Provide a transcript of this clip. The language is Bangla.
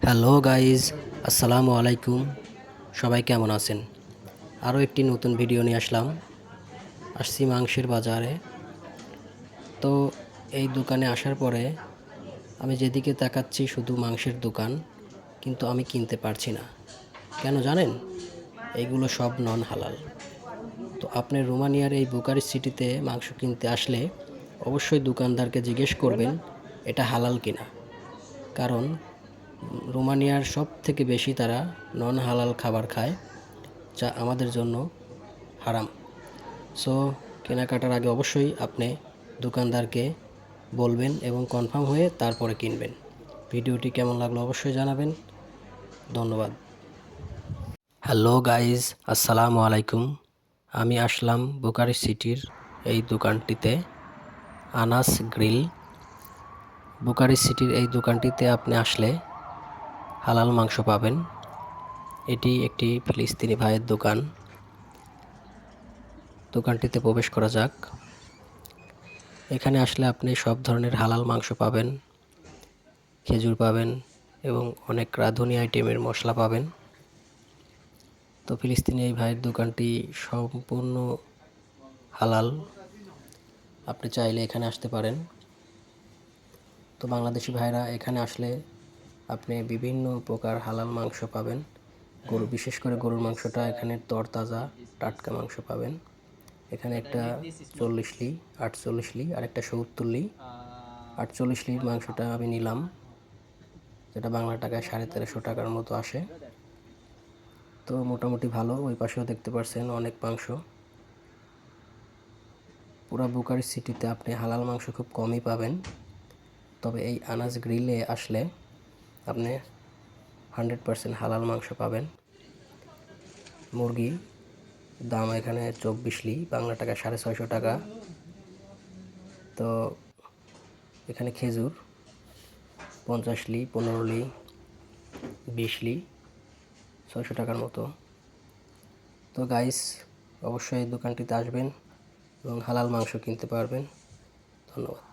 হ্যালো গাইজ, আসসালামু আলাইকুম। সবাই কেমন আছেন? আরও একটি নতুন ভিডিও নিয়ে আসছি মাংসের বাজারে। তো এই দোকানে আসার পরে আমি যেদিকে তাকাচ্ছি শুধু মাংসের দোকান, কিন্তু আমি কিনতে পারছি না। কেন জানেন? এইগুলো সব নন হালাল। তো আপনি রোমানিয়ার এই বুকারেস্ট সিটিতে মাংস কিনতে আসলে অবশ্যই দোকানদারকে জিজ্ঞেস করবেন এটা হালাল কিনা। কারণ রোমানিয়ার সব থেকে বেশি তারা নন হালাল খাবার খায়, যা আমাদের জন্য হারাম। সো কেনাকাটার আগে অবশ্যই আপনি দোকানদারকে বলবেন এবং কনফার্ম হয়ে তারপরে কিনবেন। ভিডিওটি কেমন লাগলো অবশ্যই জানাবেন। ধন্যবাদ। হ্যালো গাইজ, আসসালামু আলাইকুম। আমি আসলাম বুকারেস্ট সিটির এই দোকানটিতে, আনাস গ্রিল। বুকারেস্ট সিটির এই দোকানটিতে আপনি আসলে হালাল মাংস পাবেন। এটি একটি ফিলিস্তিনি ভাইয়ের দোকান। দোকানটিতে প্রবেশ করা যাক। এখানে আসলে আপনি সব ধরনের হালাল মাংস পাবেন, খেজুর পাবেন এবং অনেক রাঁধুনি আইটেমের মশলা পাবেন। তো ফিলিস্তিনি এই ভাইয়ের দোকানটি সম্পূর্ণ হালাল। আপনি চাইলে এখানে আসতে পারেন। তো বাংলাদেশি ভাইরা এখানে আসলে আপনি বিভিন্ন প্রকার হালাল মাংস পাবেন। বিশেষ করে গরুর মাংসটা এখানে তরতাজা টাটকা মাংস পাবেন। এখানে একটা 40লি, 48লি আর একটা 70লি। 48লির মাংসটা আমি নিলাম, যেটা বাংলা টাকায় 1350 টাকার মতো আসে। তো মোটামুটি ভালো। ওই পাশেও দেখতে পাচ্ছেন অনেক মাংস। পুরো বুকারেস্ট সিটিতে আপনি হালাল মাংস খুব কমই পাবেন। তবে এই আনাস গ্রিলে আসলে আপনি 100% হালাল মাংস পাবেন। মুরগি দাম এখানে 24লি, বাংলা টাকায় 650 টাকা। তো এখানে খেজুর 50লি, 15লি, 20লি, 600 টাকার মতো। তো গাইস, অবশ্যই এই দোকানটিতে আসবেন এবং হালাল মাংস কিনতে পারবেন। ধন্যবাদ।